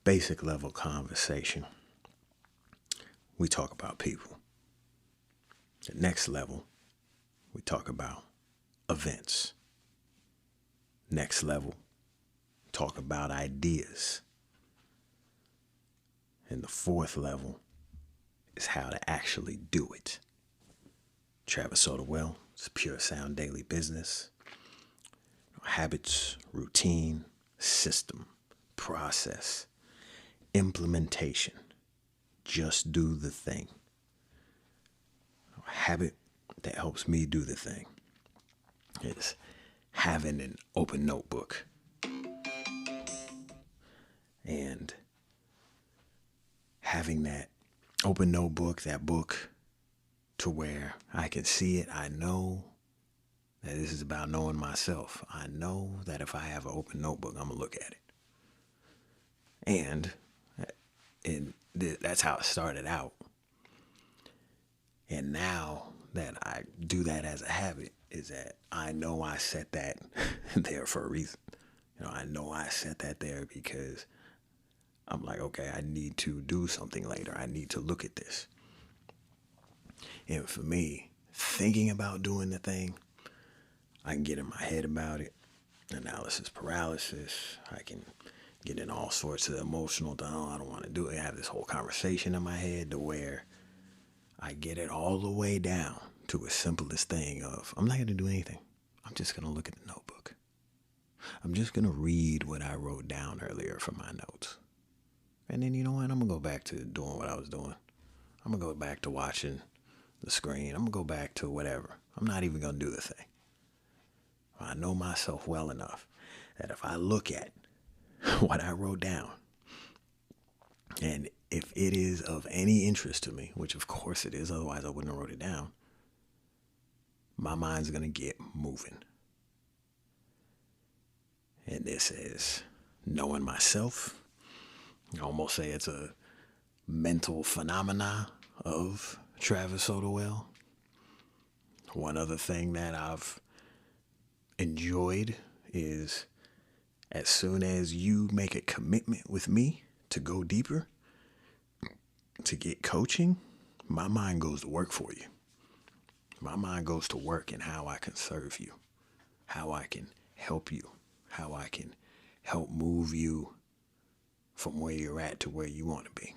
basic level conversation, we talk about people. The next level, we talk about events. Next level, talk about ideas. And the fourth level is how to actually do it. Travis Sotawell, it's pure sound daily business. Habits, routine, system, process, implementation. Just do the thing. A habit that helps me do the thing is having an open notebook. And having that open notebook, that book, to where I can see it. I know that this is about knowing myself. I know that if I have an open notebook, I'm going to look at it. And that's how it started out. And now that I do that as a habit, is that I know I set that there for a reason. I know I set that there because I'm like, okay, I need to do something later. I need to look at this. And for me, thinking about doing the thing, I can get in my head about it. Analysis paralysis. I can get in all sorts of emotional, oh, I don't want to do it. I have this whole conversation in my head to where I get it all the way down to a simplest thing of, I'm not going to do anything. I'm just going to look at the notebook. I'm just going to read what I wrote down earlier from my notes. And then, you know what? I'm going to go back to doing what I was doing. I'm going to go back to watching the screen. I'm going to go back to whatever. I'm not even going to do the thing. I know myself well enough that if I look at what I wrote down, and if it is of any interest to me, which of course it is, otherwise I wouldn't have wrote it down, my mind's going to get moving. And this is knowing myself. I almost say it's a mental phenomena of Travis Sotawell. One other thing that I've enjoyed is as soon as you make a commitment with me to go deeper, to get coaching, my mind goes to work for you. My mind goes to work in how I can serve you, how I can help you, how I can help move you from where you're at to where you want to be.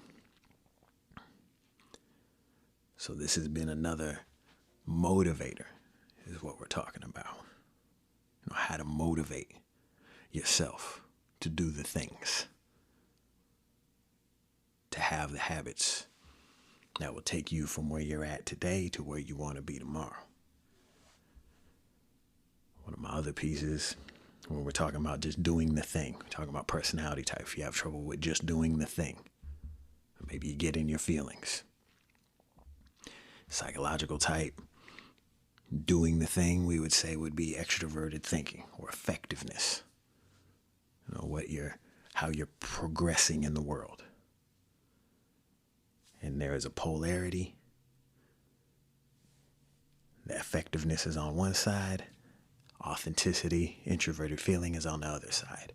So this has been another motivator, is what we're talking about. How to motivate yourself to do the things, to have the habits that will take you from where you're at today to where you want to be tomorrow. One of my other pieces, when we're talking about just doing the thing, we're talking about personality type. If you have trouble with just doing the thing, maybe you get in your feelings. Psychological type, doing the thing, we would say, would be extroverted thinking or effectiveness. How you're progressing in the world. And there is a polarity. The effectiveness is on one side. Authenticity, introverted feeling is on the other side.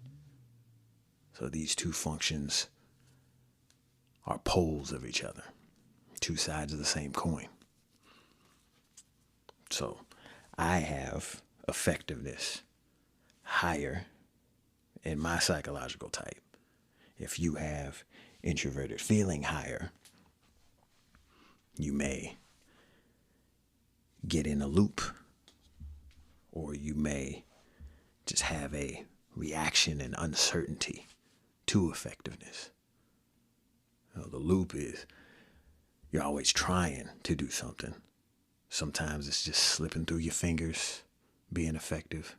So these two functions are poles of each other. Two sides of the same coin. So I have effectiveness higher in my psychological type. If you have introverted feeling higher, you may get in a loop, or you may just have a reaction and uncertainty to effectiveness. The loop is you're always trying to do something. Sometimes it's just slipping through your fingers, being effective.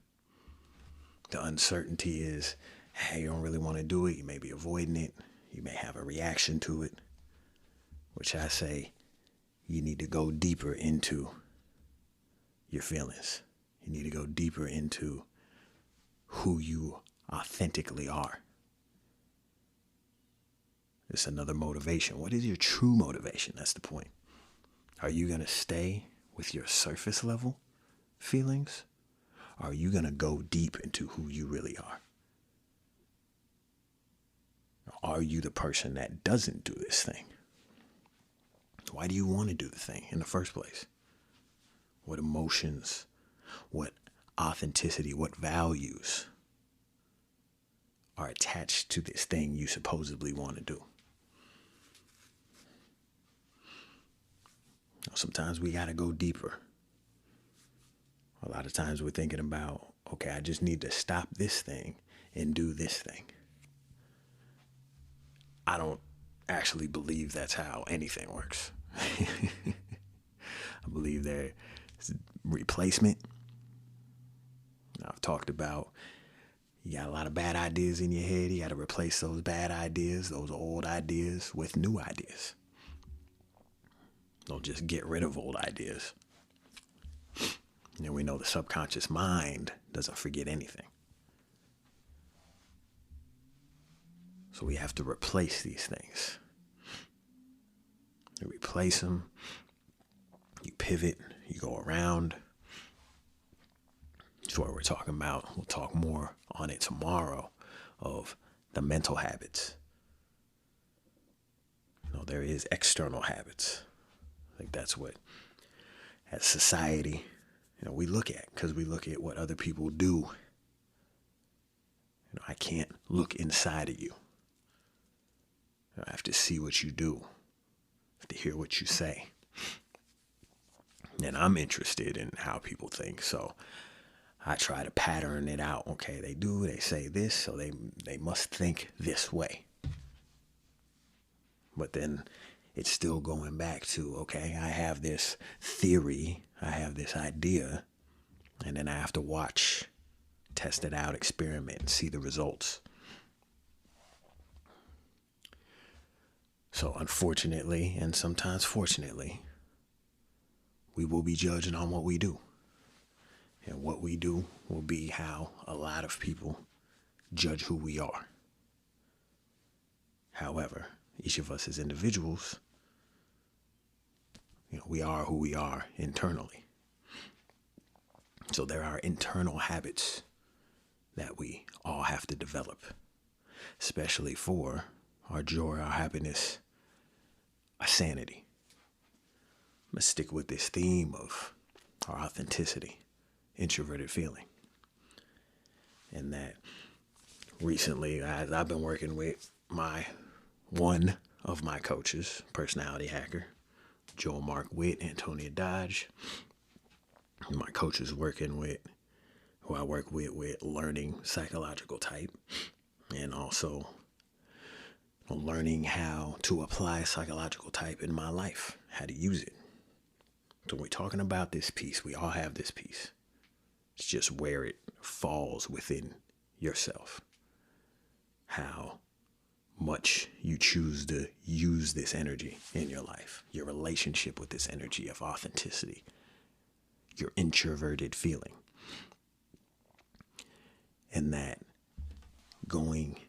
The uncertainty is, hey, you don't really want to do it. You may be avoiding it. You may have a reaction to it, which I say you need to go deeper into your feelings. You need to go deeper into who you authentically are. It's another motivation. What is your true motivation? That's the point. Are you going to stay with your surface level feelings? Or are you going to go deep into who you really are? are you the person that doesn't do this thing? Why do you want to do the thing in the first place? What emotions, what authenticity, what values are attached to this thing you supposedly want to do? Sometimes we got to go deeper. A lot of times we're thinking about, okay, I just need to stop this thing and do this thing. I don't actually believe that's how anything works. I believe there's replacement. I've talked about you got a lot of bad ideas in your head. You got to replace those bad ideas, those old ideas with new ideas. Don't just get rid of old ideas. And we know the subconscious mind doesn't forget anything. So we have to replace these things. You replace them, you pivot, you go around. That's what we're talking about. We'll talk more on it tomorrow of the mental habits. There is external habits. I think that's what, as society, we look at, because we look at what other people do. I can't look inside of you. I have to see what you do. I have to hear what you say. And I'm interested in how people think, so I try to pattern it out. Okay, they say this, so they must think this way. But then it's still going back to, okay, I have this theory, I have this idea, and then I have to watch, test it out, experiment, and see the results. So unfortunately, and sometimes fortunately, we will be judged on what we do. And what we do will be how a lot of people judge who we are. However, each of us as individuals, we are who we are internally. So there are internal habits that we all have to develop, especially for our joy, our happiness, our sanity. I'm going to stick with this theme of our authenticity, introverted feeling. And that recently, as I've been working with one of my coaches, personality hacker, Joel Mark Witt, Antonia Dodge. My coach is working with, who I work with learning psychological type, and also learning how to apply psychological type in my life, how to use it. So when we're talking about this piece, we all have this piece. It's just where it falls within yourself. How much you choose to use this energy in your life, your relationship with this energy of authenticity, your introverted feeling. And that going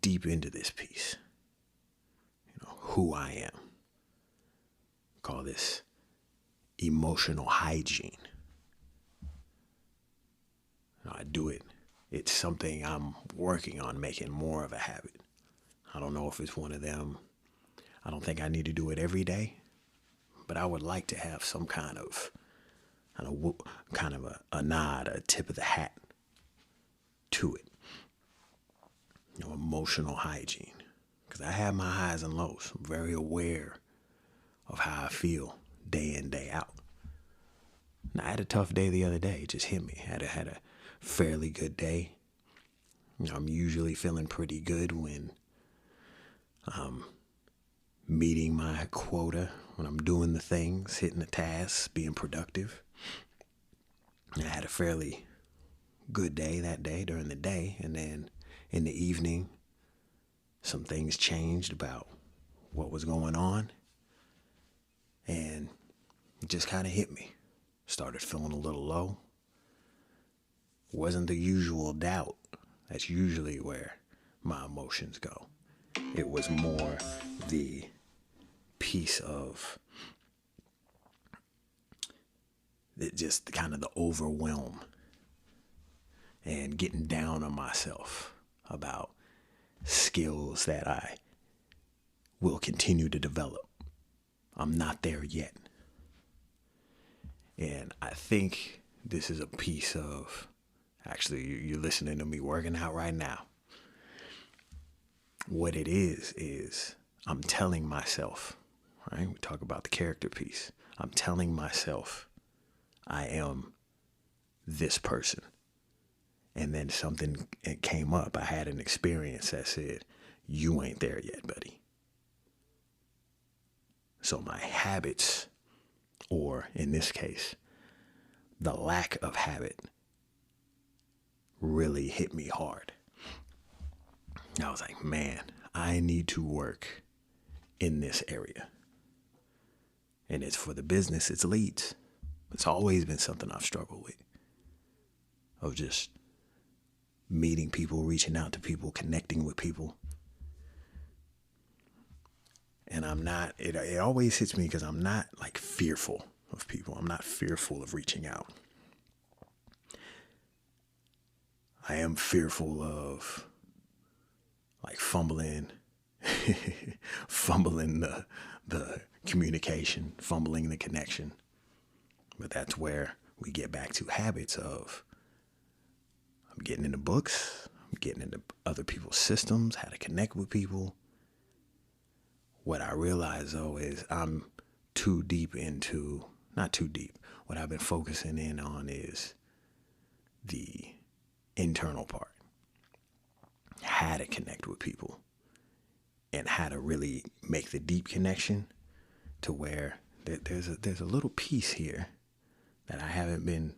deep into this piece, who I am, call this emotional hygiene. I do it. It's something I'm working on making more of a habit. I don't know if it's one of them. I don't think I need to do it every day, but I would like to have some kind of a nod, a tip of the hat to it. Emotional hygiene. Because I have my highs and lows. I'm very aware of how I feel day in, day out. And I had a tough day the other day. It just hit me. Had a fairly good day. I'm usually feeling pretty good when I'm meeting my quota, when I'm doing the things, hitting the tasks, being productive. And I had a fairly good day that day during the day, and then in the evening, some things changed about what was going on, and it just kind of hit me. Started feeling a little low. Wasn't the usual doubt. That's usually where my emotions go. It was more the piece of it, just kind of the overwhelm and getting down on myself about skills that I will continue to develop. I'm not there yet. And I think this is a piece of, actually, you're listening to me working out right now. What it is I'm telling myself, right? We talk about the character piece. I'm telling myself I am this person. And then something came up. I had an experience that said, you ain't there yet, buddy. So my habits, or in this case, the lack of habit, really hit me hard. I was like, man, I need to work in this area. And it's for the business, it's leads. It's always been something I've struggled with. Of just meeting people, reaching out to people, connecting with people. And I'm not, it always hits me because I'm not like fearful of people. I'm not fearful of reaching out. I am fearful of like fumbling the communication, fumbling the connection. But that's where we get back to habits of, I'm getting into books, I'm getting into other people's systems, how to connect with people. What I realize though is I'm too deep into, not too deep, what I've been focusing in on is the internal part. How to connect with people and how to really make the deep connection to where there's a little piece here that I haven't been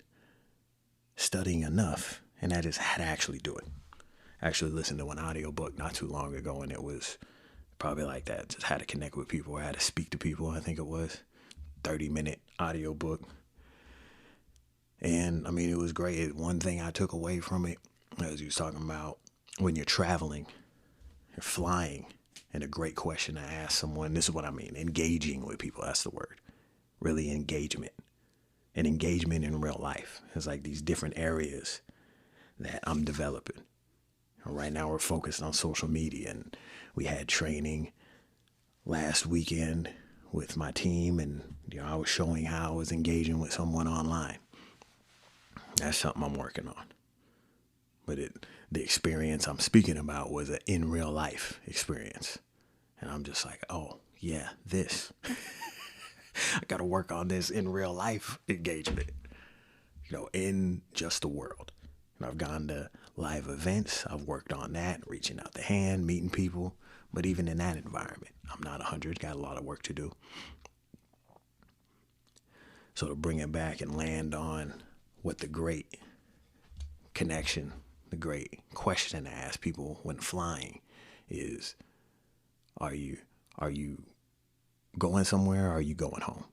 studying enough, and that is how to actually do it. I actually listened to an audiobook not too long ago, and it was probably like that, just how to connect with people, or how to speak to people. I think it was 30-minute audiobook. And I mean, it was great. One thing I took away from it, as he was talking about when you're traveling, you're flying, and a great question to ask someone, this is what I mean, engaging with people, that's the word. Really engagement. And engagement in real life. It's like these different areas that I'm developing. Right now we're focused on social media, and we had training last weekend with my team, and I was showing how I was engaging with someone online. That's something I'm working on. But the experience I'm speaking about was an in real life experience. And I'm just like, oh yeah, this. I got to work on this in real life engagement, in just the world. And I've gone to live events. I've worked on that, reaching out the hand, meeting people. But even in that environment, I'm not 100, got a lot of work to do. So to bring it back and land on what the great connection, the great question to ask people when flying is, are you going somewhere, or are you going home?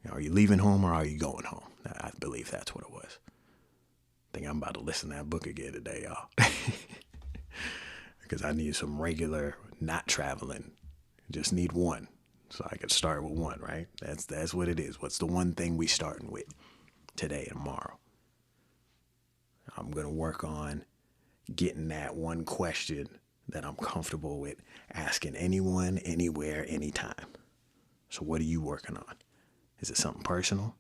Are you leaving home, or are you going home? I believe that's what it was. I think I'm about to listen to that book again today, y'all. Because I need some regular, not traveling. Just need one. So I could start with one, right? That's what it is. What's the one thing we starting with today and tomorrow? I'm going to work on getting that one question that I'm comfortable with asking anyone, anywhere, anytime. So what are you working on? Is it something personal?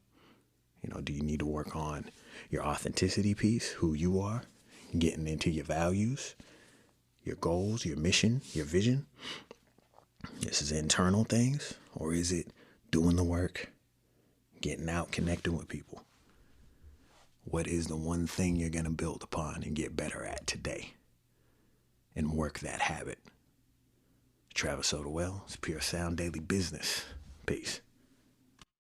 Do you need to work on your authenticity piece, who you are, getting into your values, your goals, your mission, your vision? This is internal things, or is it doing the work, getting out, connecting with people? What is the one thing you're going to build upon and get better at today and work that habit? Travis Sotawell, it's Pure Sound Daily Business. Peace.